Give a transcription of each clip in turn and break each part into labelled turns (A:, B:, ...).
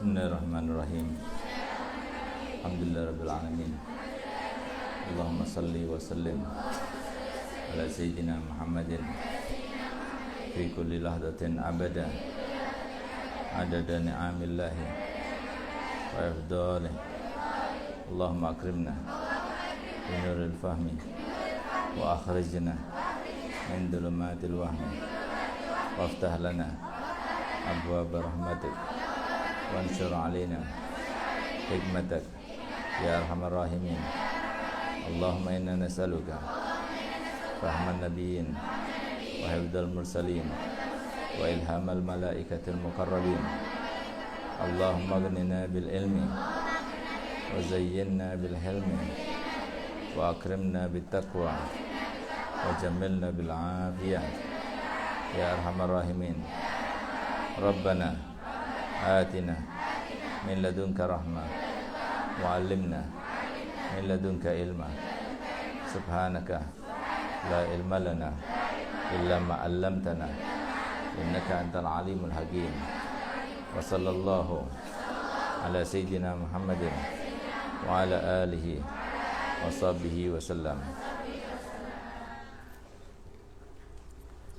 A: Bismillahirrahmanirrahim. Alhamdulillahirabbil alamin. Allahumma salli wa sallim ala sayyidina Muhammadin fi kulli lahdatin abada adada ni'amillahi wa ifdalih. Allahumma akrimna bi nuril fahmi wa akhrijna min dhulumatil wahmi waftah lana abwaab rahmatik wansur alaina hikmatak ya arhamar rahimin. Allahumma inna nas'aluka rahman nabiyyin wa hifdzal mursalin wa ilhamal malaikatil muqarrabin. Allahumma aghnina bil ilmi wa zayyinna bil hilmi wa akrimna bit taqwa wa jammilna bil afiyah ya arhamar rahimin. Rabbana atina min ladunka rahmah wa 'allimna min ladunka ilma. Subhanaka la ilma lana illa ma 'allamtana innaka antal alimul hakim. Wa sallallahu ala sayyidina Muhammadin wa ala alihi wa sahbihi wa sallam.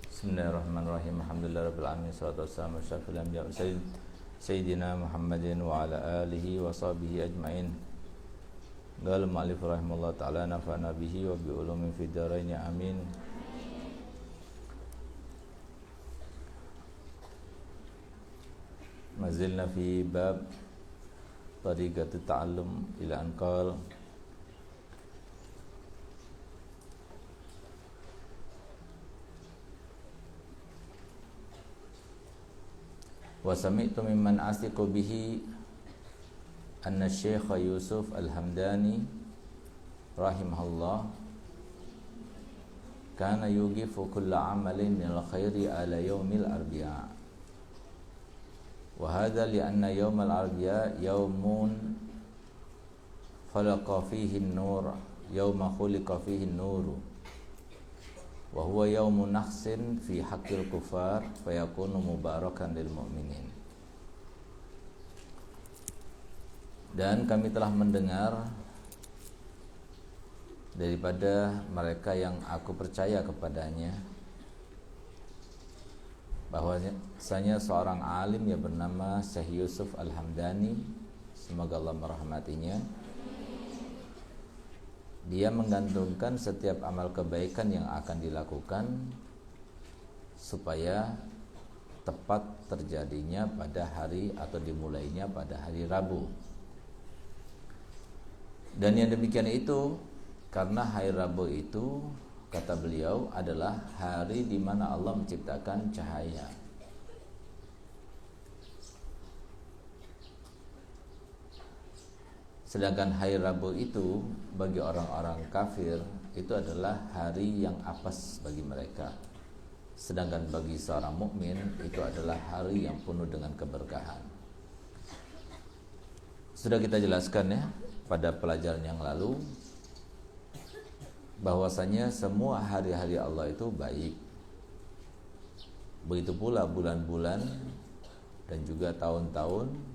A: Bismillahirrahmanirrahim. Alhamdulillahirabbil alamin. Wassalatu wassalamu ala asyrafil anbiya'i wa sayyidina Muhammadin wa ala alihi wa sahbihi ajmain. Qala al-mu'allif rahimahullah ta'ala nafa'ana bihi wa bi ulumin fid dharain amin. Mazilna fi bab tariqat ta'allum ila an qala wa sami'tu mimman asiqu bihi anna Syekh Yusuf Al-Hamdani rahimahullah kana yugifu kulla amalin minal khairi ala yaumil arbi'a wa hadha li'anna yaumal arbi'a yaumun khalaqa fihi an-nur yauma khuliqa fihi an-nur wa huwa yaumun nahsin fi haqqil kufar fayakunu mubarakan lil mu'minin. Dan kami telah mendengar daripada mereka yang aku percaya kepadanya bahwasanya seorang alim yang bernama Syekh Yusuf Al-Hamdani, semoga Allah merahmatinya, dia menggantungkan setiap amal kebaikan yang akan dilakukan supaya tepat terjadinya pada hari atau dimulainya pada hari Rabu. Dan yang demikian itu karena hari Rabu itu, kata beliau, adalah hari di mana Allah menciptakan cahaya. Sedangkan hari Rabu itu bagi orang-orang kafir itu adalah hari yang apes bagi mereka. Sedangkan bagi seorang mukmin itu adalah hari yang penuh dengan keberkahan. Sudah kita jelaskan ya pada pelajaran yang lalu bahwasanya semua hari-hari Allah itu baik. Begitu pula bulan-bulan dan juga tahun-tahun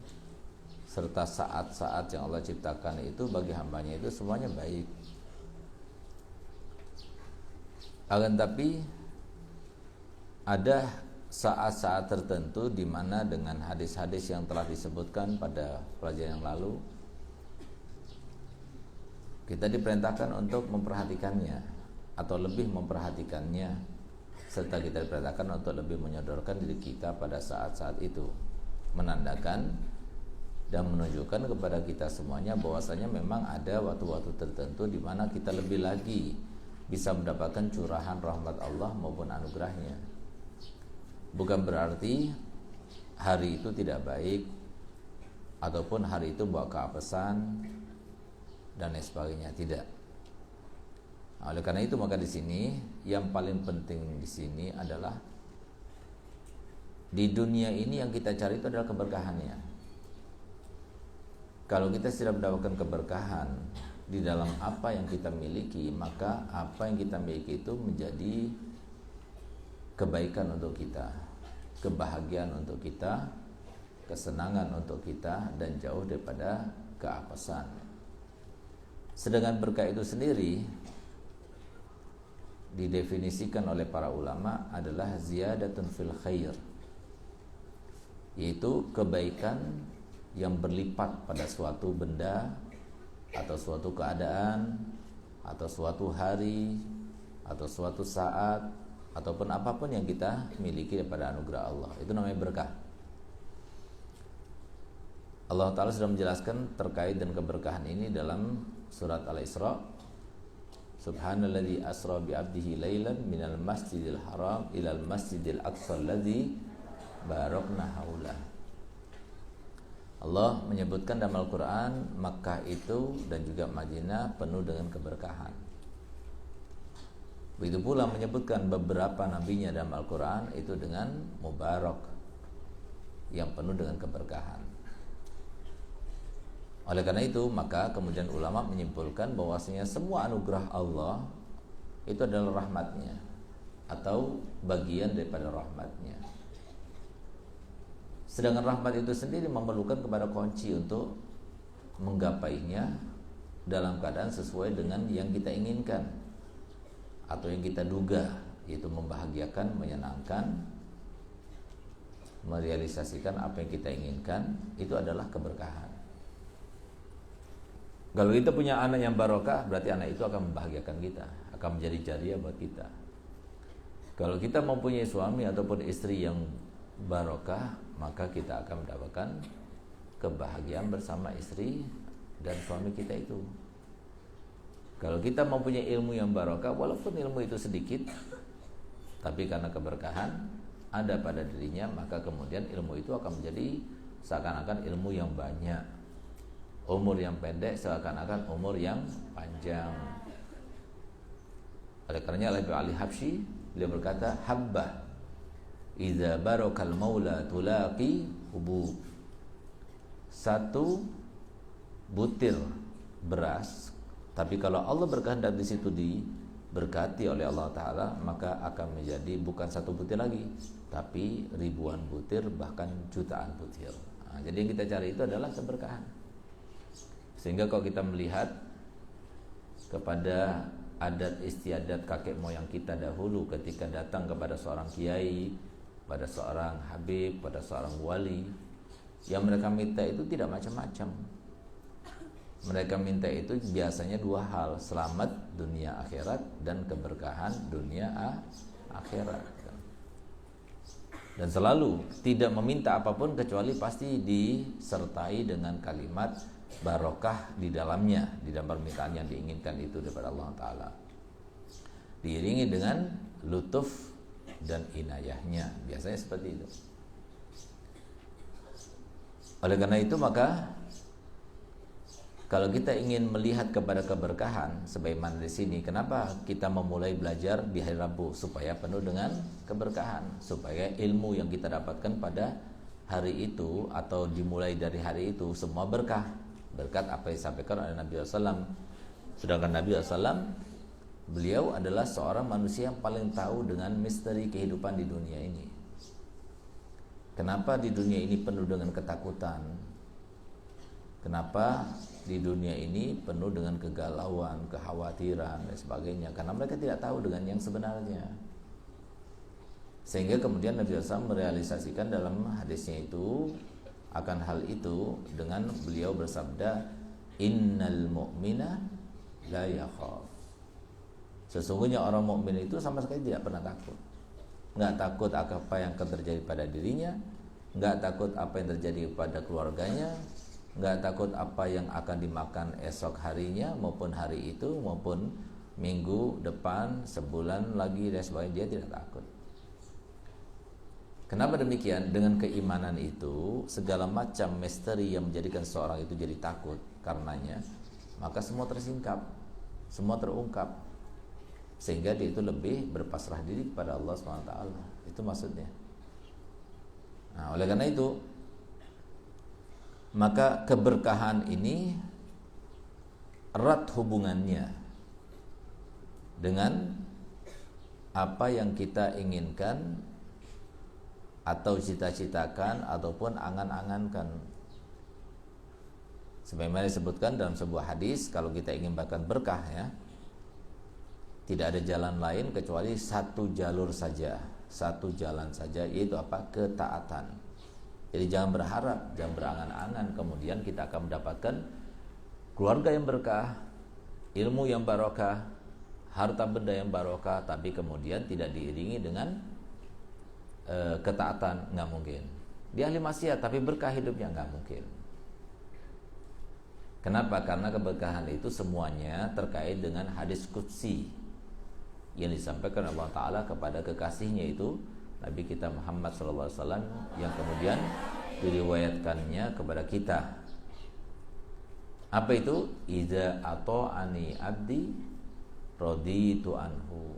A: serta saat-saat yang Allah ciptakan itu bagi hambanya itu semuanya baik. Akan tapi ada saat-saat tertentu di mana dengan hadis-hadis yang telah disebutkan pada pelajaran yang lalu kita diperintahkan untuk memperhatikannya atau lebih memperhatikannya, serta kita diperintahkan untuk lebih menyodorkan diri kita pada saat-saat itu, menandakan dan menunjukkan kepada kita semuanya bahwasanya memang ada waktu-waktu tertentu di mana kita lebih lagi bisa mendapatkan curahan rahmat Allah maupun anugerahnya. Bukan berarti hari itu tidak baik ataupun hari itu bawa keapesan dan lain sebagainya, tidak. Nah, oleh karena itu maka di sini yang paling penting di sini adalah di dunia ini yang kita cari itu adalah keberkahannya. Kalau kita tidak mendapatkan keberkahan di dalam apa yang kita miliki, maka apa yang kita miliki itu menjadi kebaikan untuk kita, kebahagiaan untuk kita, kesenangan untuk kita dan jauh daripada keapesan. Sedangkan berkah itu sendiri didefinisikan oleh para ulama adalah ziyadatun fil khair, yaitu kebaikan yang berlipat pada suatu benda atau suatu keadaan atau suatu hari atau suatu saat ataupun apapun yang kita miliki daripada anugerah Allah. Itu namanya berkah. Allah Ta'ala sudah menjelaskan terkait dengan keberkahan ini dalam surat Al-Isra. Subhanalladzi asra bi 'abdihi lailan minal masjidil haram ilal masjidil aqsa alladzi barakna haulah. Allah menyebutkan dalam Al-Quran Makkah itu dan juga Madinah penuh dengan keberkahan. Begitu pula menyebutkan beberapa nabinya dalam Al-Quran itu dengan mubarak, yang penuh dengan keberkahan. Oleh karena itu maka kemudian ulama menyimpulkan bahwasanya semua anugerah Allah itu adalah rahmatnya atau bagian daripada rahmatnya. Sedangkan rahmat itu sendiri memerlukan kepada kunci untuk menggapainya dalam keadaan sesuai dengan yang kita inginkan atau yang kita duga, yaitu membahagiakan, menyenangkan, merealisasikan apa yang kita inginkan. Itu adalah keberkahan. Kalau kita punya anak yang barokah, berarti anak itu akan membahagiakan kita, akan menjadi jariah buat kita. Kalau kita mempunyai suami ataupun istri yang barokah, maka kita akan mendapatkan kebahagiaan bersama istri dan suami kita itu. Kalau kita mempunyai ilmu yang barokah, walaupun ilmu itu sedikit, tapi karena keberkahan ada pada dirinya, maka kemudian ilmu itu akan menjadi seakan-akan ilmu yang banyak. Umur yang pendek seakan-akan umur yang panjang. Oleh karenanya Ali Habsyi beliau berkata, habbah idza barakal maula tulaqi hubub. Satu butir beras, tapi kalau Allah berkehendak di situ diberkati oleh Allah Ta'ala, maka akan menjadi bukan satu butir lagi, tapi ribuan butir, bahkan jutaan butir. Jadi yang kita cari itu adalah keberkahan. Sehingga kalau kita melihat kepada adat istiadat kakek moyang kita dahulu ketika datang kepada seorang kiai, pada seorang habib, pada seorang wali, yang mereka minta itu tidak macam-macam. Mereka minta itu biasanya dua hal, selamat dunia akhirat dan keberkahan dunia akhirat. Dan selalu tidak meminta apapun kecuali pasti disertai dengan kalimat barokah di dalamnya, di dalam permintaan yang diinginkan itu daripada Allah Ta'ala, diiringi dengan lutuf dan inayahnya. Biasanya seperti itu. Oleh karena itu maka kalau kita ingin melihat kepada keberkahan sebagaimana di sini, kenapa kita memulai belajar di hari Rabu? Supaya penuh dengan keberkahan, supaya ilmu yang kita dapatkan pada hari itu atau dimulai dari hari itu semua berkah, berkat apa yang disampaikan oleh Nabi SAW. Sedangkan Nabi SAW, beliau adalah seorang manusia yang paling tahu dengan misteri kehidupan di dunia ini. Kenapa di dunia ini penuh dengan ketakutan? Kenapa di dunia ini penuh dengan kegalauan, kekhawatiran dan sebagainya? Karena mereka tidak tahu dengan yang sebenarnya. Sehingga kemudian Nabi SAW merealisasikan dalam hadisnya itu akan hal itu dengan beliau bersabda, innal mu'mina la yakhaf. Sesungguhnya orang mukmin itu sama sekali tidak pernah takut. Enggak takut apa yang akan terjadi pada dirinya, enggak takut apa yang terjadi pada keluarganya, enggak takut apa yang akan dimakan esok harinya maupun hari itu maupun minggu depan, sebulan lagi dan sebagainya. Dia tidak takut. Kenapa demikian? Dengan keimanan itu segala macam misteri yang menjadikan seorang itu jadi takut karenanya, maka semua tersingkap, semua terungkap, sehingga dia itu lebih berpasrah diri kepada Allah SWT. Itu maksudnya. Nah, oleh karena itu maka keberkahan ini erat hubungannya dengan apa yang kita inginkan atau cita-citakan ataupun angan-angankan. Sebagaimana disebutkan dalam sebuah hadis, kalau kita ingin bahkan berkah ya, tidak ada jalan lain kecuali satu jalur saja, satu jalan saja, yaitu apa? Ketaatan. Jadi jangan berharap, jangan berangan-angan kemudian kita akan mendapatkan keluarga yang berkah, ilmu yang barokah, harta benda yang barokah, tapi kemudian tidak diiringi dengan ketaatan, nggak mungkin. Dia ahli maksiat tapi berkah hidupnya, nggak mungkin. Kenapa? Karena keberkahan itu semuanya terkait dengan hadis qudsi yang disampaikan Allah Ta'ala kepada kekasihnya, itu Nabi kita Muhammad SAW, yang kemudian diriwayatkannya kepada kita. Apa itu? Idza ata'ani abdi raditu anhu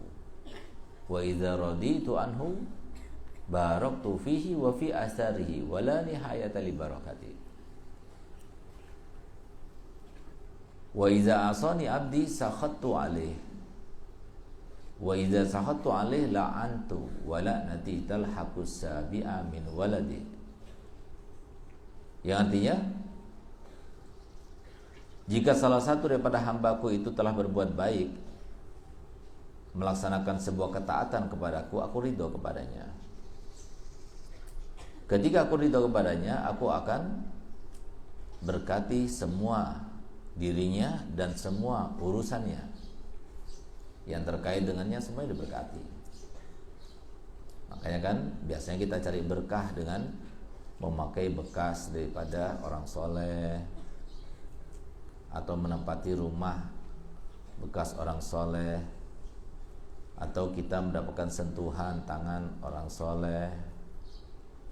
A: wa idza raditu anhu baraktu fihi wa fi asarihi wa la nihayata li barakati. Wa idza asani abdi sakhattu alaih wa idza sakhattu alaih la'antu wa la'nati talhaqus sabi'a min waladi. Yang artinya, jika salah satu daripada hambaku itu telah berbuat baik, melaksanakan sebuah ketaatan kepadaku, aku ridho kepadanya. Ketika aku ridho kepadanya, aku akan berkati semua dirinya dan semua urusannya yang terkait dengannya, semuanya diberkati. Makanya kan biasanya kita cari berkah dengan memakai bekas daripada orang soleh, atau menempati rumah bekas orang soleh, atau kita mendapatkan sentuhan tangan orang soleh,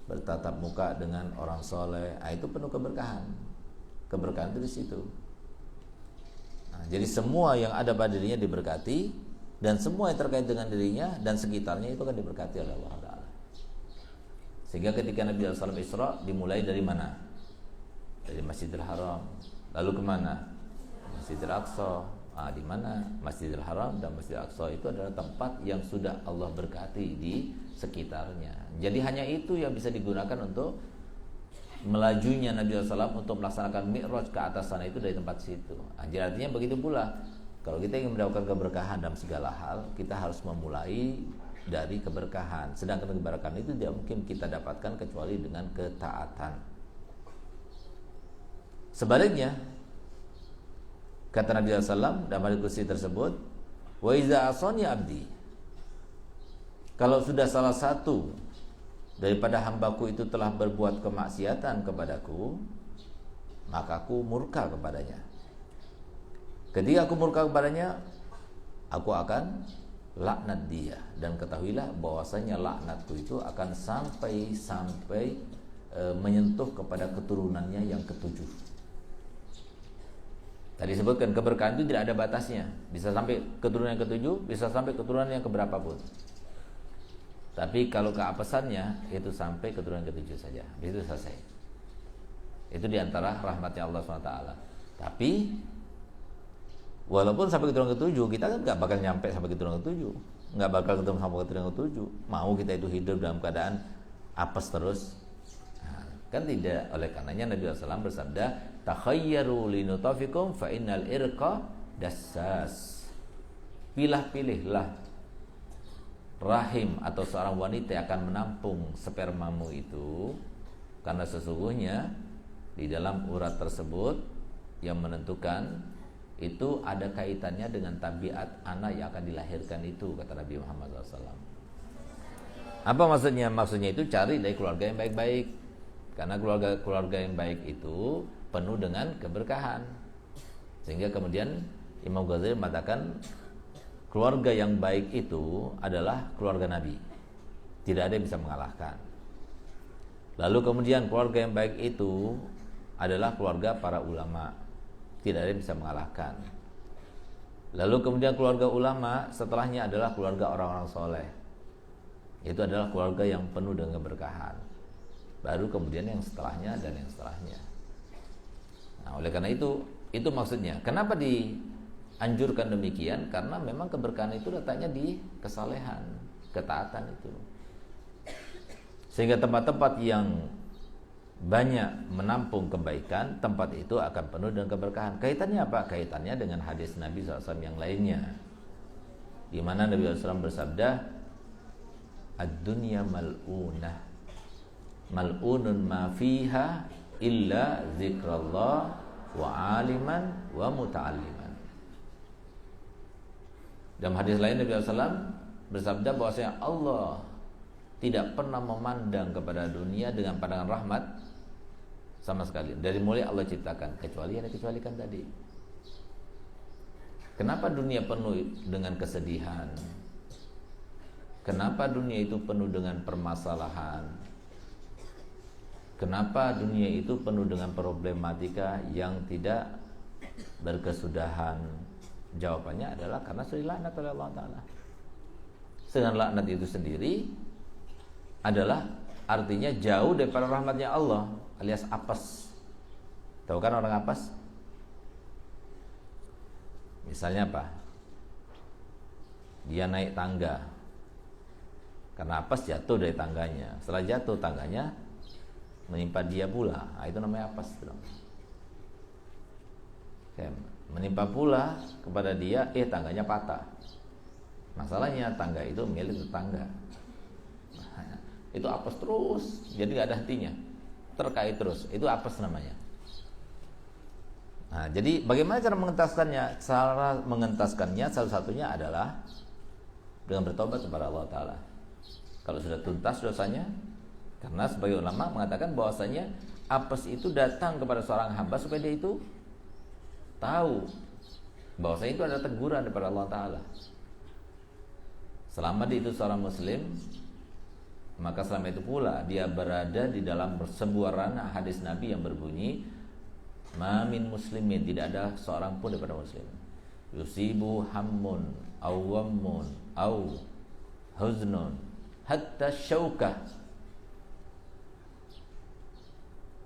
A: bertatap muka dengan orang soleh. Itu penuh keberkahan. Keberkahan itu di situ. Jadi semua yang ada pada dirinya diberkati, dan semua yang terkait dengan dirinya dan sekitarnya itu akan diberkati oleh Allah Ta'ala. Sehingga ketika Nabi SAW Isra, dimulai dari mana? Dari Masjidil Haram. Lalu kemana? Masjidil Aqsa. Di mana Masjidil Haram dan Masjidil Aqsa itu adalah tempat yang sudah Allah berkati di sekitarnya. Jadi hanya itu yang bisa digunakan untuk melajunya Nabi SAW untuk melaksanakan mi'raj ke atas sana, itu dari tempat situ. Jadi artinya begitu pula, kalau kita ingin mendapatkan keberkahan dalam segala hal, kita harus memulai dari keberkahan. Sedangkan keberkahan itu tidak mungkin kita dapatkan kecuali dengan ketaatan. Sebaliknya, kata Nabi SAW dalam hadits qudsi tersebut, wa iza asani abdi, kalau sudah salah satu daripada hambaku itu telah berbuat kemaksiatan kepadaku, maka aku murka kepadanya. Ketika aku murka kepadanya, aku akan laknat dia. Dan ketahuilah bahwasanya laknatku itu akan sampai menyentuh kepada keturunannya yang ketujuh. Tadi disebutkan keberkahan itu tidak ada batasnya, bisa sampai keturunan yang ketujuh, bisa sampai keturunan yang keberapapun. Tapi kalau keapesannya itu sampai keturunan ketujuh saja, itu selesai. Itu diantara rahmatnya Allah SWT. Tapi walaupun sampai keturunan ketujuh, kita kan nggak bakal nyampe sampai keturunan ketujuh, nggak bakal ketemu sampai keturunan ketujuh. Mau kita itu hidup dalam keadaan apes terus? Kan tidak. Oleh karenanya Nabi SAW bersabda, takhayyaru linutafikum fa innal irqa dassas. Pilih-pilihlah rahim atau seorang wanita yang akan menampung spermamu itu, karena sesungguhnya di dalam urat tersebut yang menentukan itu ada kaitannya dengan tabiat anak yang akan dilahirkan itu, kata Nabi Muhammad SAW. Apa maksudnya? Maksudnya itu cari dari keluarga yang baik-baik, karena keluarga yang baik itu penuh dengan keberkahan. Sehingga kemudian Imam Ghazali mengatakan keluarga yang baik itu adalah keluarga Nabi, tidak ada yang bisa mengalahkan. Lalu kemudian keluarga yang baik itu adalah keluarga para ulama, tidak ada yang bisa mengalahkan. Lalu kemudian keluarga ulama setelahnya adalah keluarga orang-orang soleh, itu adalah keluarga yang penuh dengan keberkahan. Baru kemudian yang setelahnya dan yang setelahnya. Nah, oleh karena itu maksudnya kenapa dianjurkan demikian, karena memang keberkahan itu letaknya di kesalehan, ketaatan itu. Sehingga tempat-tempat yang banyak menampung kebaikan, tempat itu akan penuh dengan keberkahan. Kaitannya apa? Kaitannya dengan hadis Nabi SAW yang lainnya, di mana Nabi SAW bersabda, ad-dunya mal'unah, mal'unun ma fiha illa zikrullah wa aliman wa muta'alliman. Dalam hadis lain Nabi SAW bersabda bahwasanya Allah tidak pernah memandang kepada dunia dengan pandangan rahmat sama sekali. Dari mulai Allah ciptakan, kecuali yang dikecualikan tadi. Kenapa dunia penuh dengan kesedihan? Kenapa dunia itu penuh dengan permasalahan? Kenapa dunia itu penuh dengan problematika yang tidak berkesudahan? Jawabannya adalah karena sudah dilaknat oleh Allah Ta'ala. Sedangkan laknat itu sendiri adalah artinya jauh daripada rahmatnya Allah, alias apes. Tahu kan orang apes? Misalnya apa? Dia naik tangga, karena apes jatuh dari tangganya. Setelah jatuh tangganya menimpa dia pula, nah, itu namanya apes. Menimpa pula kepada dia, tangganya patah. Masalahnya tangga itu milik tetangga. Itu apes terus, jadi nggak ada hentinya, terkait terus. Itu apes namanya. Nah, jadi bagaimana cara mengentaskannya? Cara mengentaskannya salah satunya adalah dengan bertobat kepada Allah Ta'ala. Kalau sudah tuntas dosanya, karena sebagai ulama mengatakan bahwasanya apes itu datang kepada seorang hamba supaya dia itu tahu bahwasanya itu ada teguran daripada Allah Ta'ala. Selama dia itu seorang muslim, maka selama itu pula dia berada di dalam sebuah ranah hadis Nabi yang berbunyi, ma min muslimin, tidak ada seorang pun daripada muslim, yusibu hammun aw wammun aw huznun hatta syaukah,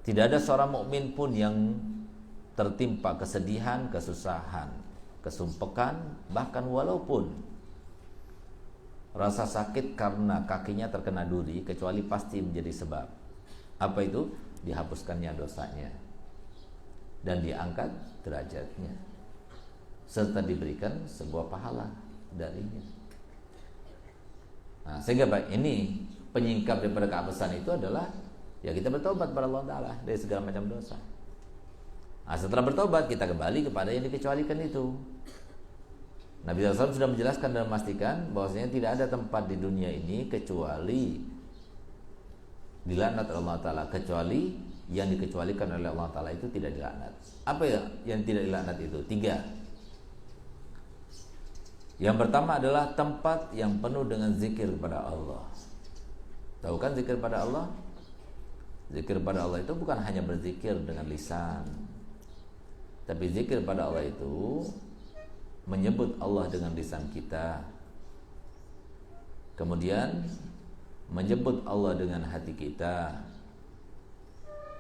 A: tidak ada seorang mukmin pun yang tertimpa kesedihan, kesusahan, kesumpekan, bahkan walaupun rasa sakit karena kakinya terkena duri, kecuali pasti menjadi sebab. Apa itu? Dihapuskannya dosanya dan diangkat derajatnya, serta diberikan sebuah pahala darinya. Nah, sehingga ini penyingkap daripada keapesan itu adalah ya kita bertobat kepada Allah Ta'ala dari segala macam dosa. Nah, setelah bertobat kita kembali kepada yang dikecualikan itu. Nabi SAW sudah menjelaskan dan memastikan bahwasanya tidak ada tempat di dunia ini kecuali dilaknat oleh Allah Ta'ala, kecuali yang dikecualikan oleh Allah Ta'ala itu tidak dilaknat. Apa ya yang tidak dilaknat itu? 3. Yang pertama adalah tempat yang penuh dengan zikir kepada Allah. Tahu kan zikir pada Allah? Zikir pada Allah itu bukan hanya berzikir dengan lisan, tapi zikir pada Allah itu menyebut Allah dengan lisan kita, kemudian menyebut Allah dengan hati kita,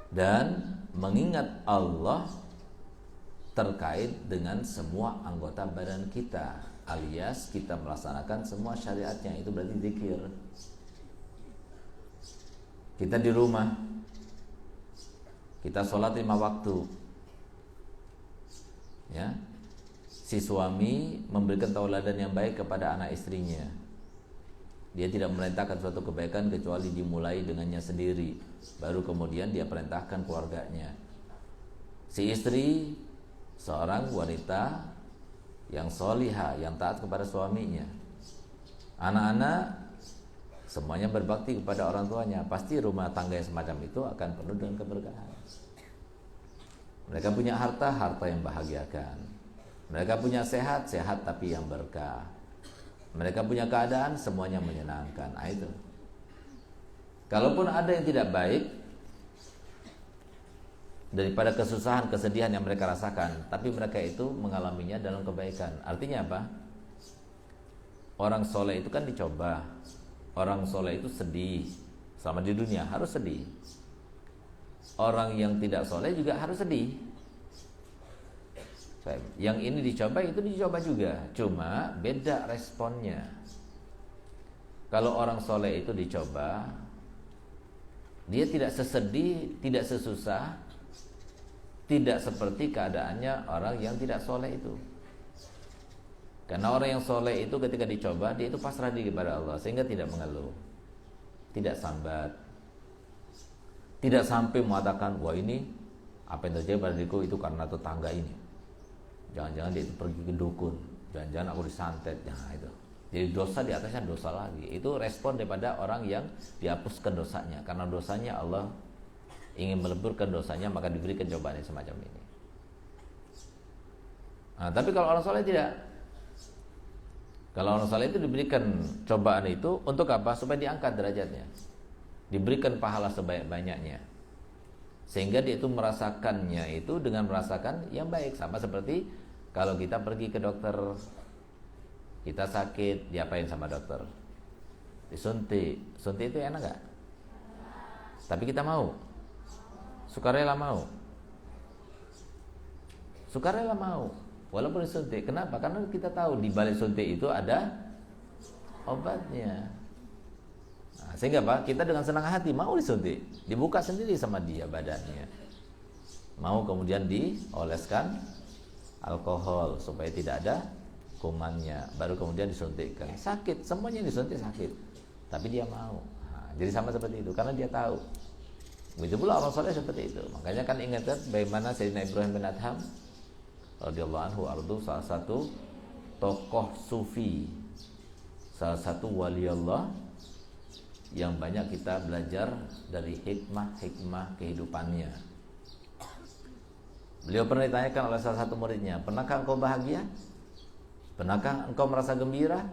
A: dan mengingat Allah terkait dengan semua anggota badan kita, alias kita melaksanakan semua syariatnya. Itu berarti zikir. Kita di rumah, kita sholat 5 waktu, ya. Si suami memberikan tauladan yang baik kepada anak istrinya. Dia tidak memerintahkan suatu kebaikan kecuali dimulai dengannya sendiri, baru kemudian dia perintahkan keluarganya. Si istri seorang wanita yang solihah, yang taat kepada suaminya. Anak-anak semuanya berbakti kepada orang tuanya. Pasti rumah tangga yang semacam itu akan penuh dengan keberkahan. Mereka punya harta, harta yang bahagiakan. Mereka punya sehat, sehat tapi yang berkah. Mereka punya keadaan, semuanya menyenangkan. Itu. Kalaupun ada yang tidak baik daripada kesusahan, kesedihan yang mereka rasakan, tapi mereka itu mengalaminya dalam kebaikan. Artinya apa? Orang soleh itu kan dicoba. Orang soleh itu sedih. Selama di dunia harus sedih. Orang yang tidak soleh juga harus sedih. Yang ini dicoba, itu dicoba juga, cuma beda responnya. Kalau orang soleh itu dicoba, Dia tidak sesedih, tidak sesusah, tidak seperti keadaannya orang yang tidak soleh itu. Karena orang yang soleh itu ketika dicoba, dia itu pasrah diri kepada Allah, sehingga tidak mengeluh, tidak sambat, tidak sampai mengatakan, wah ini apa yang terjadi pada diriku itu karena tetangga ini, jangan-jangan dia itu pergi ke dukun, jangan-jangan aku disantet. Nah itu, jadi dosa di atasnya dosa lagi. Itu respon daripada orang yang dihapuskan dosanya. Karena dosanya Allah ingin meleburkan dosanya, maka diberikan cobaan yang semacam ini. Nah, tapi kalau orang soleh tidak. Kalau orang soleh itu diberikan cobaan itu untuk apa? Supaya diangkat derajatnya, diberikan pahala sebanyak-banyaknya, sehingga dia itu merasakannya itu dengan merasakan yang baik. Sama seperti kalau kita pergi ke dokter, kita sakit, diapain sama dokter? Disuntik. Suntik itu enak gak? Tapi kita mau, sukarela mau, sukarela mau, walaupun disuntik. Kenapa? Karena kita tahu di balik suntik itu ada obatnya. Nah, sehingga apa? Kita dengan senang hati mau disuntik, dibuka sendiri sama dia badannya, mau kemudian dioleskan alkohol supaya tidak ada kumannya, baru kemudian disuntikkan. Sakit, semuanya disuntik sakit, tapi dia mau. Nah, jadi sama seperti itu, karena dia tahu. Begitu pula orang soleh seperti itu. Makanya kan ingatkan bagaimana Sayyidina Ibrahim bin Adham radhiyallahu anhu ardu, salah satu tokoh sufi, salah satu wali Allah yang banyak kita belajar dari hikmah-hikmah kehidupannya. Beliau pernah ditanyakan oleh salah satu muridnya, pernahkah engkau bahagia? Pernahkah engkau merasa gembira?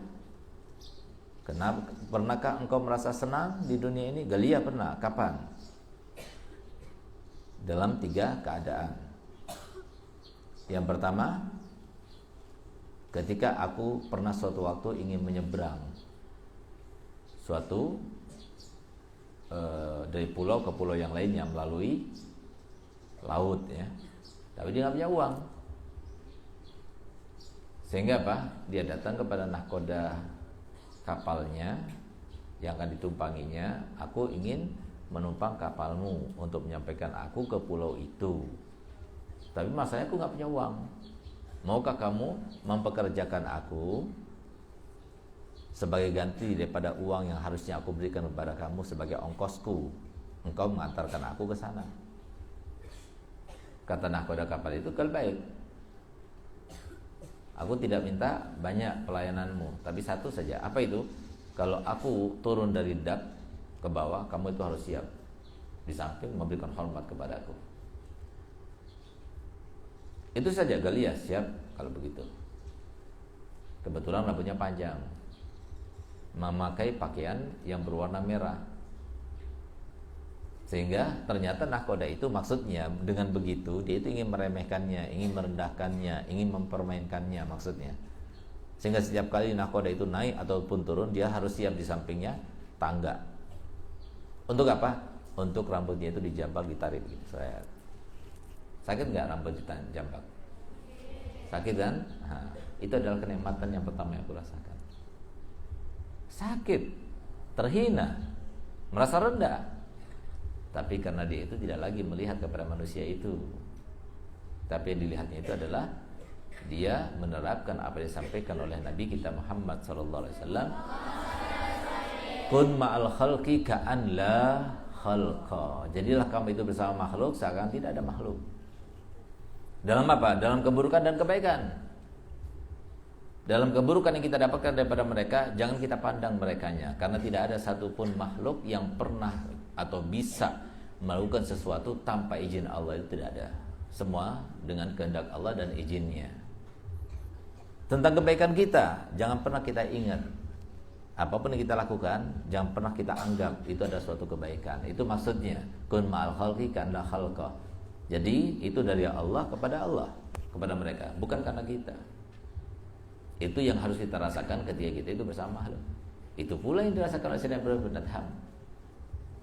A: Pernahkah engkau merasa senang di dunia ini? Galia pernah. Kapan? Dalam 3 keadaan. Yang pertama, ketika aku pernah suatu waktu ingin menyeberang suatu dari pulau ke pulau yang lainnya melalui laut, ya. Tapi dia nggak punya uang, sehingga apa? Dia datang kepada nahkoda kapalnya yang akan ditumpanginya. Aku ingin menumpang kapalmu untuk menyampaikan aku ke pulau itu, tapi masalahnya aku nggak punya uang. Maukah kamu mempekerjakan aku sebagai ganti daripada uang yang harusnya aku berikan kepada kamu sebagai ongkosku, engkau mengantarkan aku ke sana? Kata nahkoda kapal itu, kalau baik, aku tidak minta banyak pelayananmu, tapi satu saja. Apa itu? Kalau aku turun dari dak ke bawah, kamu itu harus siap di samping memberikan hormat kepadaku. Itu saja. Galia siap kalau begitu. Kebetulan rambutnya panjang, memakai pakaian yang berwarna merah, sehingga ternyata nahkoda itu maksudnya dengan begitu dia itu ingin meremehkannya, ingin merendahkannya, ingin mempermainkannya maksudnya. Sehingga setiap kali nahkoda itu naik ataupun turun, dia harus siap di sampingnya tangga. Untuk apa? Untuk rambutnya itu dijambak, ditarik gitu. Sakit nggak rambut dijambak? Sakit kan? Nah, itu adalah kenikmatan yang pertama yang aku rasakan. Sakit, terhina, merasa rendah. Tapi karena dia itu tidak lagi melihat kepada manusia itu, tapi yang dilihatnya itu adalah dia menerapkan apa yang disampaikan oleh Nabi kita Muhammad SAW. Kun ma'al khalqi ka'an la khalqa. Jadilah kamu itu bersama makhluk seakan tidak ada makhluk. Dalam apa? Dalam keburukan dan kebaikan. Dalam keburukan yang kita dapatkan daripada mereka, jangan kita pandang merekanya, karena tidak ada satupun makhluk yang pernah atau bisa melakukan sesuatu tanpa izin Allah. Itu tidak ada. Semua dengan kehendak Allah dan izinnya. Tentang kebaikan kita, jangan pernah kita ingat. Apapun yang kita lakukan, jangan pernah kita anggap itu ada suatu kebaikan. Itu maksudnya kun ma'al khalqi ka'an la khalqa. Jadi itu dari Allah, kepada mereka, bukan karena kita. Itu yang harus kita rasakan ketika kita itu bersama makhluk. Itu pula yang dirasakan oleh Sayyidina Ibrahim bin Adham.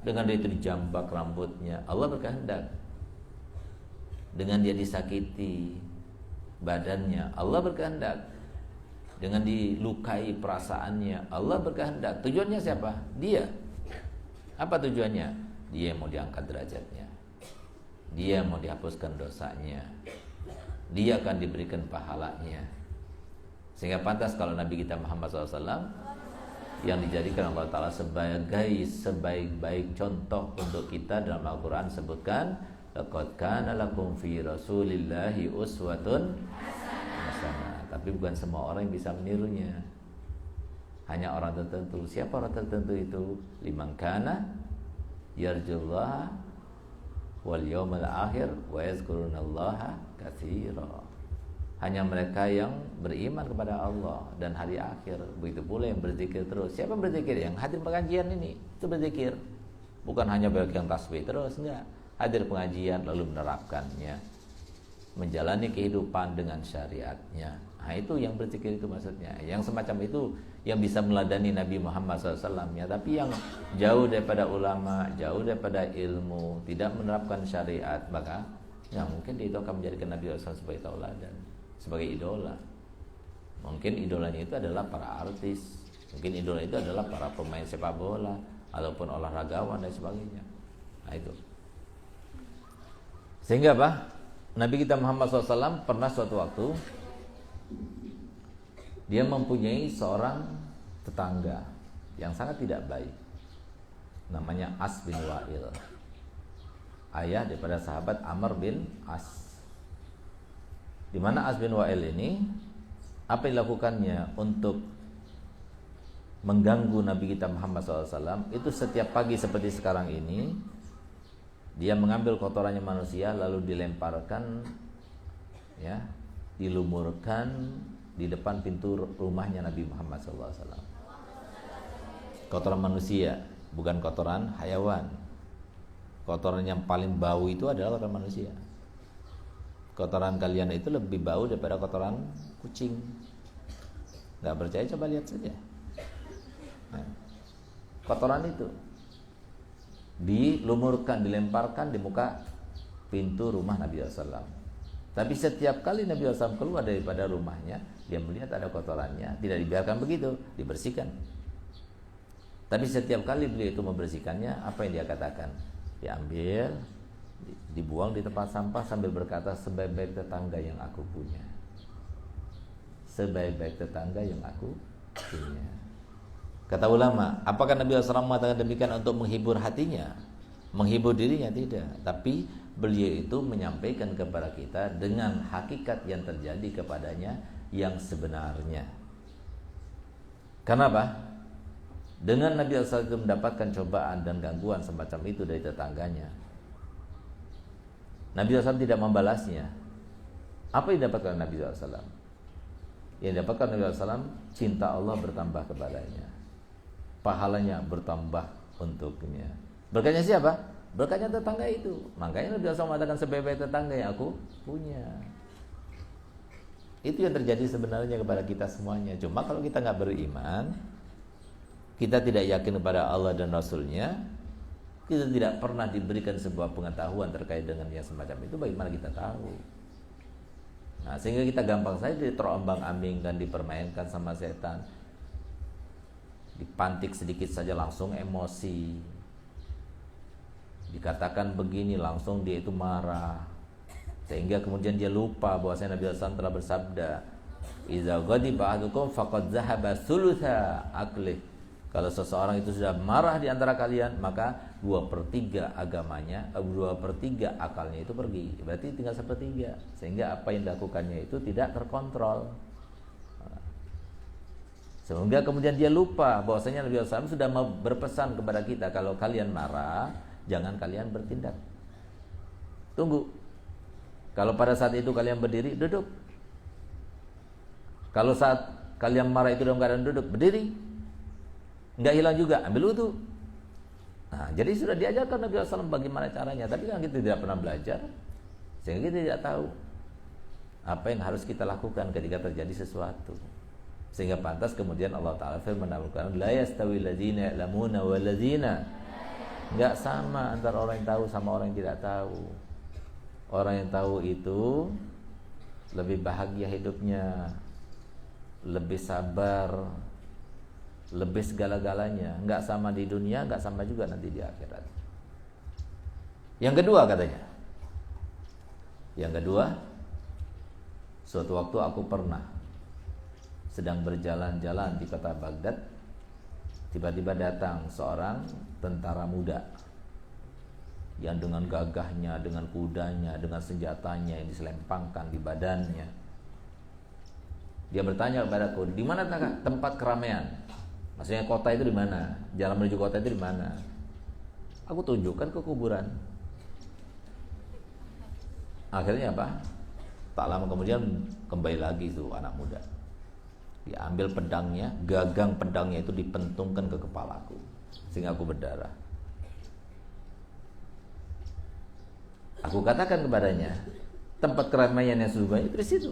A: Dengan dia itu dijambak rambutnya, Allah berkehendak. Dengan dia disakiti badannya, Allah berkehendak. Dengan dilukai perasaannya, Allah berkehendak. Tujuannya siapa? Dia. Apa tujuannya? dia yang mau diangkat derajatnya, dia yang mau dihapuskan dosanya, dia akan diberikan pahalanya. Sehingga pantas kalau Nabi kita Muhammad SAW yang dijadikan Allah Ta'ala sebagai sebaik-baik contoh untuk kita dalam Al-Quran sebutkan, laqad kana lakum fi rasulillahi uswatun hasanah. Tapi bukan semua orang yang bisa menirunya, hanya orang tertentu. Siapa orang tertentu itu? Liman kana yarjullaha wal yawmal akhir wa yazkurunallaha katsira. Hanya mereka yang beriman kepada Allah dan hari akhir. Begitu pula yang berzikir terus. Siapa yang berzikir? Yang hadir pengajian ini itu berzikir. Bukan hanya pegang tasbih terus, enggak. Hadir pengajian lalu menerapkannya, menjalani kehidupan dengan syariatnya. Nah, itu yang berzikir itu maksudnya. Yang semacam itu yang bisa meladani Nabi Muhammad SAW ya. Tapi yang jauh daripada ulama, jauh daripada ilmu, tidak menerapkan syariat, maka ya mungkin itu akan menjadikan Nabi SAW sebagai tauladan, sebagai idola. Mungkin idolanya itu adalah para artis, mungkin idola itu adalah para pemain sepak bola ataupun olahragawan dan sebagainya. Nah itu. Sehingga apa? Nabi kita Muhammad SAW pernah suatu waktu dia mempunyai seorang tetangga yang sangat tidak baik, namanya As bin Wa'il, ayah daripada sahabat Amr bin As. Di mana As bin Wa'il ini, apa yang dilakukannya untuk mengganggu Nabi kita Muhammad SAW? Itu setiap pagi seperti sekarang ini, dia mengambil kotorannya manusia lalu dilemparkan, ya, dilumurkan di depan pintu rumahnya Nabi Muhammad SAW. Kotoran manusia, bukan kotoran hayawan. Kotoran yang paling bau itu adalah kotoran manusia. Kotoran kalian itu lebih bau daripada kotoran kucing. Gak percaya, coba lihat saja. Nah, kotoran itu dilumurkan, dilemparkan di muka pintu rumah Nabi SAW. Tapi setiap kali Nabi SAW keluar daripada rumahnya, dia melihat ada kotorannya, tidak dibiarkan begitu, dibersihkan. Tapi setiap kali beliau itu membersihkannya, apa yang dia katakan? Diambil, dibuang di tempat sampah sambil berkata, sebaik-baik tetangga yang aku punya. Sebaik-baik tetangga yang aku punya. Kata ulama, apakah Nabi SAW mengatakan demikian untuk menghibur hatinya? Menghibur dirinya? Tidak. Tapi beliau itu menyampaikan kepada kita dengan hakikat yang terjadi kepadanya yang sebenarnya. Karena apa? Dengan Nabi SAW mendapatkan cobaan dan gangguan semacam itu dari tetangganya, Nabi SAW tidak membalasnya. Apa yang didapatkan Nabi SAW? Yang didapatkan Nabi SAW, cinta Allah bertambah kepadanya, pahalanya bertambah untuknya. Berkatnya siapa? Berkatnya tetangga itu. Makanya Nabi SAW mengatakan sebaik-baik tetangga yang aku punya. Itu yang terjadi sebenarnya kepada kita semuanya. Cuma kalau kita nggak beriman, kita tidak yakin kepada Allah dan Rasulnya, kita tidak pernah diberikan sebuah pengetahuan terkait dengan yang semacam itu, bagaimana kita tahu? Nah, sehingga kita gampang saja terombang-ambingkan, dipermainkan sama setan, dipantik sedikit saja langsung emosi, dikatakan begini langsung dia itu marah, sehingga kemudian dia lupa bahwasanya Nabi SAW telah bersabda, "Idza ghadiba ahadukum faqad zahaba thulutsa aqlih." Kalau seseorang itu sudah marah di antara kalian, maka 2/3 agamanya, 2/3 akalnya itu pergi. Berarti tinggal 1/3. Sehingga apa yang dilakukannya itu tidak terkontrol. Sehingga kemudian dia lupa bahwasanya Nabi SAW sudah berpesan kepada kita, kalau kalian marah, jangan kalian bertindak. Tunggu. Kalau pada saat itu kalian berdiri, duduk. Kalau saat kalian marah itu dalam keadaan duduk, berdiri. Enggak hilang juga, ambil wudu. Nah, jadi sudah diajarkan Nabi SAW bagaimana caranya. Tapi kan kita tidak pernah belajar, sehingga kita tidak tahu apa yang harus kita lakukan ketika terjadi sesuatu. Sehingga pantas kemudian Allah Ta'ala firman dalam Al-Quran, la yastawi alladzina ya'lamuna wal ladzina. Enggak sama antara orang yang tahu sama orang yang tidak tahu. Orang yang tahu itu lebih bahagia hidupnya, lebih sabar, lebih segala-galanya. Enggak sama di dunia, enggak sama juga nanti di akhirat. Yang kedua katanya, yang kedua, suatu waktu aku pernah sedang berjalan-jalan di kota Baghdad, tiba-tiba datang seorang tentara muda yang dengan gagahnya, dengan kudanya, dengan senjatanya yang diselempangkan di badannya. Dia bertanya kepadaku, di mana tempat keramaian? Maksudnya kota itu di mana? Jalan menuju kota itu di mana? Aku tunjukkan ke kuburan. Akhirnya apa? Tak lama kemudian kembali lagi tuh anak muda. Dia ambil pedangnya, gagang pedangnya itu dipentungkan ke kepalaku sehingga aku berdarah. Aku katakan kepadanya, tempat keramaian yang sesungguhnya itu di situ.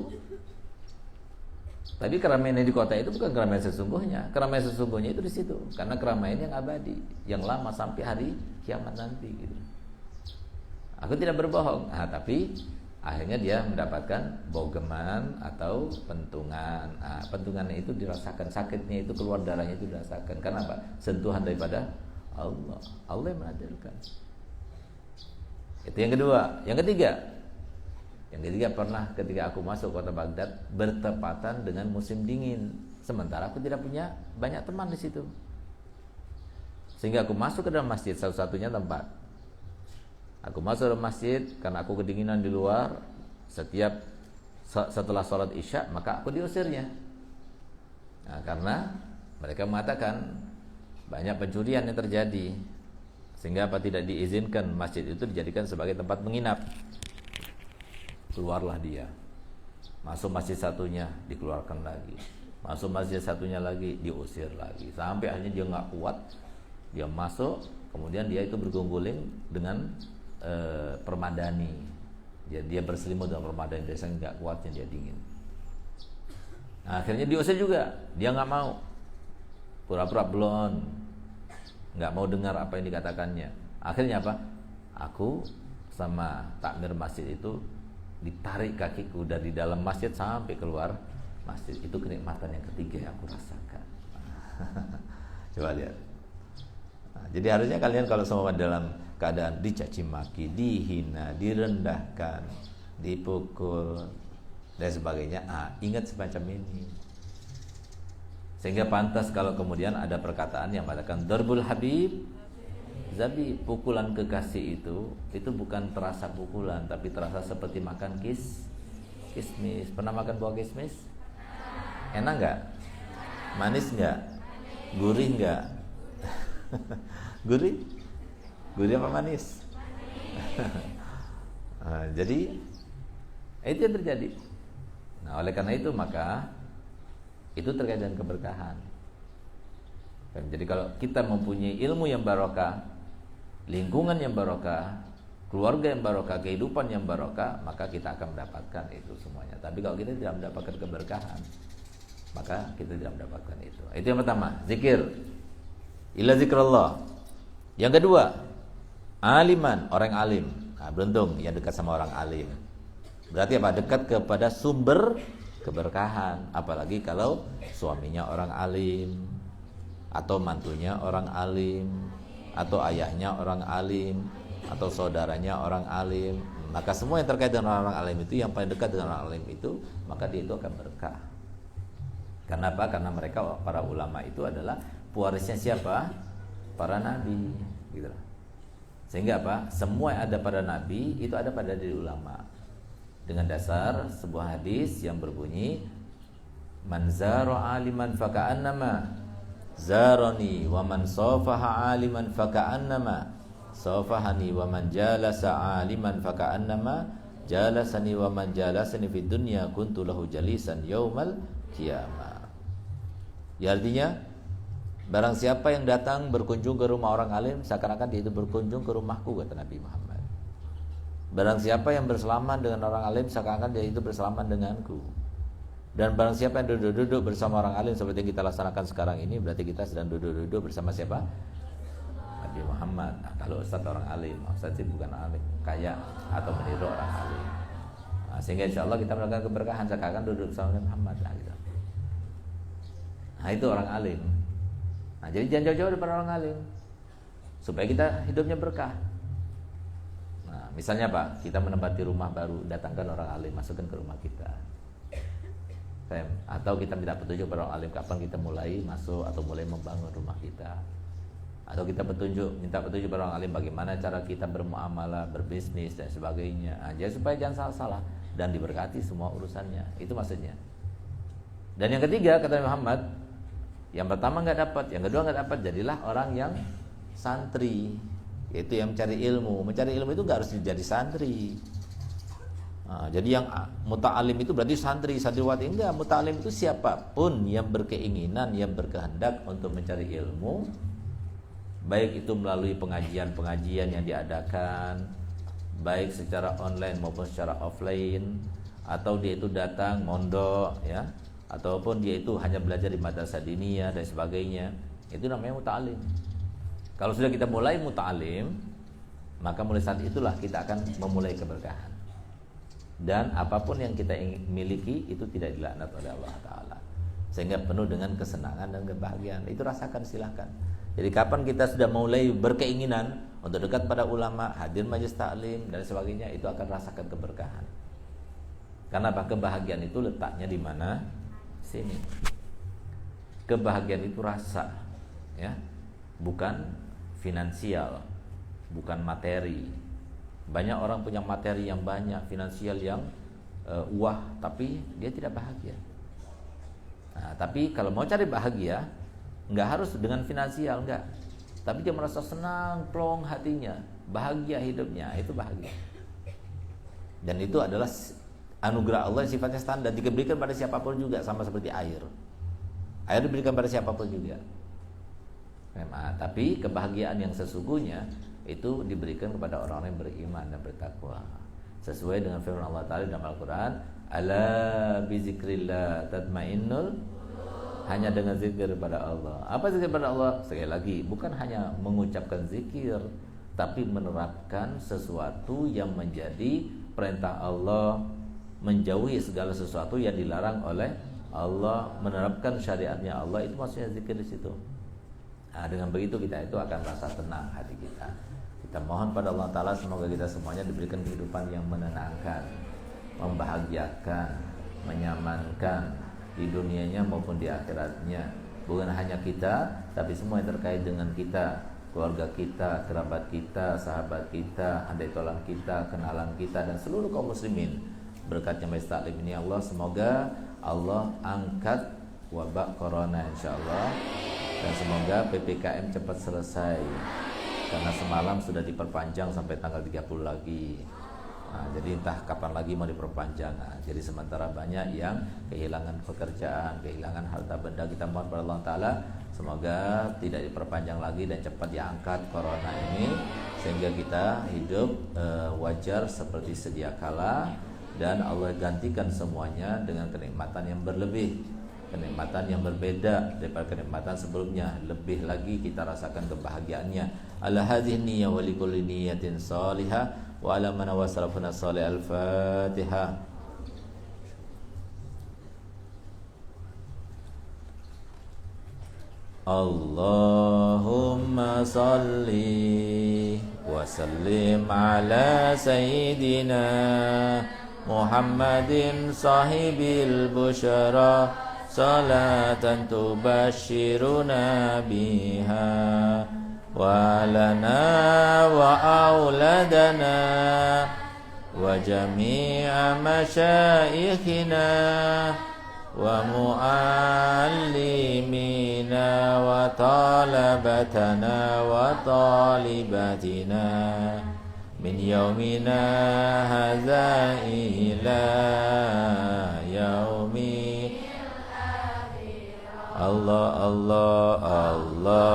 A: Tapi keramaian yang di kota itu bukan keramaian sesungguhnya. Keramaian sesungguhnya itu di situ, karena keramaian yang abadi, yang lama sampai hari kiamat nanti. Gitu. Aku tidak berbohong. Tapi akhirnya dia mendapatkan bogeman atau pentungan. Pentungannya itu dirasakan, sakitnya itu keluar darahnya itu dirasakan. Karena apa? Sentuhan daripada Allah. Allah yang menadilkan. Itu yang kedua. Yang ketiga pernah ketika aku masuk kota Baghdad bertepatan dengan musim dingin. Sementara aku tidak punya banyak teman di situ. Sehingga aku masuk ke dalam masjid, satu-satunya tempat. Aku masuk ke dalam masjid karena aku kedinginan di luar. Setelah sholat isya maka aku diusirnya. Nah, karena mereka mengatakan banyak pencurian yang terjadi. Sehingga apa, tidak diizinkan masjid itu dijadikan sebagai tempat menginap. Keluarlah dia. Masuk masjid satunya dikeluarkan lagi. Masuk masjid satunya lagi diusir lagi. Sampai akhirnya dia nggak kuat. Dia masuk, kemudian dia itu bergungguling dengan permadani. Dia berselimut dengan permadani. Biasanya nggak kuatnya, dia dingin. Nah, akhirnya diusir juga. Dia nggak mau. Pura-pura blon. Nggak mau dengar apa yang dikatakannya. Akhirnya apa? Aku sama takmir masjid itu ditarik kakiku dari dalam masjid sampai keluar masjid. Itu kenikmatan yang ketiga yang aku rasakan. Coba lihat. Nah, jadi harusnya kalian kalau semua dalam keadaan dicaci maki, dihina, direndahkan, dipukul dan sebagainya, ingat semacam ini. Sehingga pantas kalau kemudian ada perkataan yang mengatakan darbul habib zabi, pukulan kekasih itu bukan terasa pukulan, tapi terasa seperti makan kismis. Pernah makan buah kismis? Enak nggak? Manis nggak? Gurih nggak? Gurih apa manis? Nah, jadi itu yang terjadi. Nah, oleh karena itu maka itu terkait dengan keberkahan. Jadi kalau kita mempunyai ilmu yang barokah, lingkungan yang barokah, keluarga yang barokah, kehidupan yang barokah, maka kita akan mendapatkan itu semuanya. Tapi kalau kita tidak mendapatkan keberkahan, maka kita tidak mendapatkan itu. Itu yang pertama, zikir. Illa zikrullah. Yang kedua, aliman, orang alim. Nah, beruntung yang dekat sama orang alim. Berarti apa? Dekat kepada sumber keberkahan. Apalagi kalau suaminya orang alim, atau mantunya orang alim, atau ayahnya orang alim, atau saudaranya orang alim. Maka semua yang terkait dengan orang alim itu, yang paling dekat dengan orang alim itu, maka dia itu akan berkah. Kenapa? Karena mereka, para ulama itu adalah pewarisnya siapa? Para nabi, gitu. Sehingga apa? Semua yang ada pada nabi itu ada pada diri ulama. Dengan dasar sebuah hadis yang berbunyi, man zara aliman faka'annama zarani wa man safaha aliman faka'annama safahani wa man jalasa aliman faka'annama jalasani wa man jalasani fid dunya kuntu lahu jalisan yaumal qiyamah. Ya, artinya barang siapa yang datang berkunjung ke rumah orang alim, seakan-akan dia itu berkunjung ke rumahku, kata Nabi Muhammad. Barang siapa yang bersalaman dengan orang alim, seakan-akan dia itu bersalaman denganku. Dan barang siapa yang duduk-duduk bersama orang alim seperti yang kita laksanakan sekarang ini, berarti kita sedang duduk-duduk bersama siapa? Nabi Muhammad. Nah, kalau ustadz orang alim, ustadz itu bukan alim, kaya atau meniru orang alim. Nah, sehingga insya Allah kita melakukan keberkahan seakan-akan duduk bersama Nabi Muhammad. Nah, gitu. Nah, itu orang alim. Nah, jadi jangan jauh-jauh daripada orang alim, supaya kita hidupnya berkah. Misalnya apa? Kita menempati rumah baru, datangkan orang alim, masukkan ke rumah kita. Atau kita minta petunjuk pada orang alim kapan kita mulai masuk atau mulai membangun rumah kita. Atau kita minta petunjuk pada orang alim bagaimana cara kita bermuamalah, berbisnis dan sebagainya. Jadi supaya jangan salah-salah dan diberkati semua urusannya. Itu maksudnya. Dan yang ketiga kata Muhammad, yang pertama nggak dapat, yang kedua nggak dapat, jadilah orang yang santri, yaitu yang mencari ilmu. Mencari ilmu itu nggak harus jadi santri. Jadi yang muta'alim itu berarti santriwati. Enggak, muta'alim itu siapapun yang berkeinginan, yang berkehendak untuk mencari ilmu, baik itu melalui pengajian-pengajian yang diadakan, baik secara online maupun secara offline, atau dia itu datang mondok ya, ataupun dia itu hanya belajar di madrasah diniyah dan sebagainya. Itu namanya muta'alim. Kalau sudah kita mulai muta'alim, maka mulai saat itulah kita akan memulai keberkahan. Dan apapun yang kita miliki itu tidak dilaknat oleh Allah Ta'ala, sehingga penuh dengan kesenangan dan kebahagiaan. Itu rasakan, silahkan. Jadi kapan kita sudah mulai berkeinginan untuk dekat pada ulama, hadir majelis taklim dan sebagainya, itu akan rasakan keberkahan. Karena apa? Kebahagiaan itu letaknya di mana? Sini. Kebahagiaan itu rasa, ya, bukan finansial, bukan materi. Banyak orang punya materi yang banyak, finansial yang wah, tapi dia tidak bahagia. Nah, tapi kalau mau cari bahagia, nggak harus dengan finansial, enggak. Tapi dia merasa senang, plong hatinya, bahagia hidupnya, itu bahagia. Dan itu adalah anugerah Allah yang sifatnya standar, diberikan pada siapapun juga, sama seperti air. Air diberikan pada siapapun juga. Memang, tapi kebahagiaan yang sesungguhnya itu diberikan kepada orang-orang yang beriman dan bertakwa, sesuai dengan firman Allah Ta'ala dalam Al-Quran, ala bizikrillah tatmainnul, hanya dengan zikir kepada Allah. Apa zikir kepada Allah? Sekali lagi, bukan hanya mengucapkan zikir, tapi menerapkan sesuatu yang menjadi perintah Allah, menjauhi segala sesuatu yang dilarang oleh Allah, menerapkan syariatnya Allah. Itu maksudnya zikir di situ. Nah, dengan begitu kita itu akan merasa tenang hati kita. Kita mohon pada Allah Ta'ala semoga kita semuanya diberikan kehidupan yang menenangkan, membahagiakan, menyamankan di dunianya maupun di akhiratnya. Bukan hanya kita, tapi semua yang terkait dengan kita, keluarga kita, kerabat kita, sahabat kita, handai tolang kita, kenalan kita, dan seluruh kaum muslimin. Berkatnya majelis taklim ini Allah, semoga Allah angkat wabak corona insyaallah, dan semoga PPKM cepat selesai, karena semalam sudah diperpanjang sampai tanggal 30 lagi. Nah, jadi entah kapan lagi mau diperpanjang. Nah, jadi sementara banyak yang kehilangan pekerjaan, kehilangan harta benda. Kita mohon pada Allah Ta'ala semoga tidak diperpanjang lagi dan cepat diangkat corona ini, sehingga kita hidup wajar seperti sedia kala, dan Allah gantikan semuanya dengan kenikmatan yang berlebih, kenikmatan yang berbeda daripada kenikmatan sebelumnya. Lebih lagi kita rasakan kebahagiaannya. Ala hadhihi niyyah wa likulli niyyatin salihah wa ala man wasalafuna salih. Al-Fatihah. Allahumma salli wa sallim ala sayyidina Muhammadin sahibil busyara, salatan tubashiruna biha wa lana wa auladana wa jami'a masyaikhina wa muallimina wa talabatana wa talibatina min yaumina hadza ila yaumi Allah.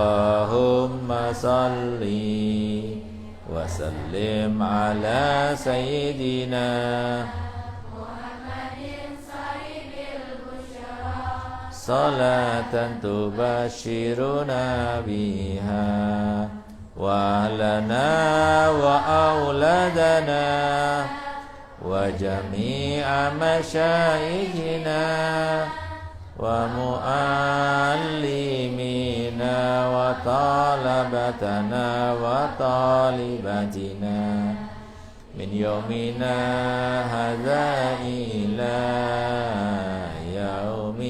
A: Allahumma salli wa sallim ala sayyidina Muhammadin sahibil busyara, salatan tubashiruna biha wa lana wa auladana wa jami'a masyaikhina wa muallimina wa talabatana wa talibatina من يومنا هذا إلى يوم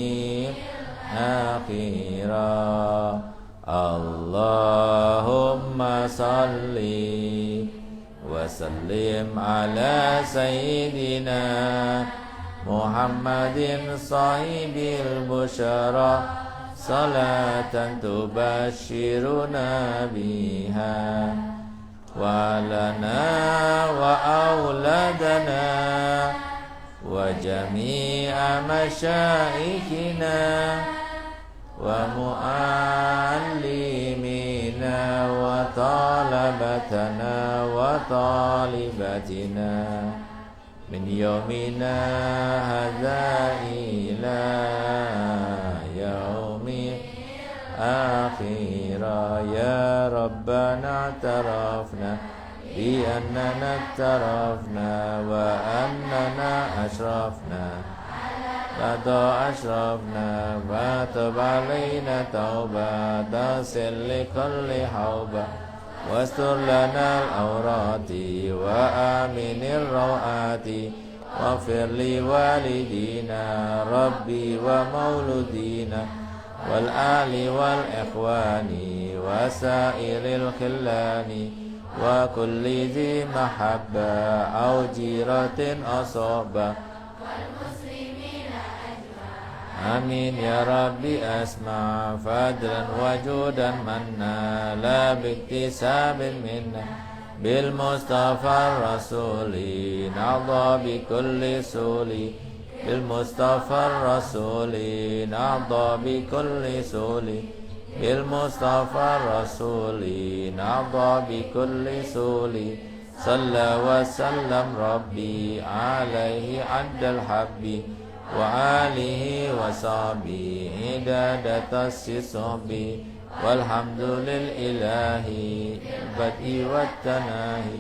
A: آخرا اللهم صل وسلم على سيدنا محمد صاحب البشرى صلاة تبشرنا بها ولنا وأولادنا وجميع مشايخنا ومعلمينا وطلبتنا وطالباتنا من يومنا هذا إلى يوم آخرا يا ربنا اعترفنا بأننا اقترفنا وأننا أشرفنا أشرفنا فتب علينا توبة تصل لكل حوبة واستر لنا العورات وآمن الروعات واغفر لوالدينا ربي ومولودينا والآل والإخوان وسائر الخلان وكل ذي محبة أو جيرة أصابة آمين يا ربي أسمع فضلا وجودا منا لا باكتساب منا بالمصطفى الرسول نعضى بكل سول بالمصطفى الرسول نعضى بكل سول بالمصطفى الرسول نعضى بكل سول صلى وسلم ربي عليه عد الحب وآله وصحبه عدد الصحب والحمد لله البدء والتناهي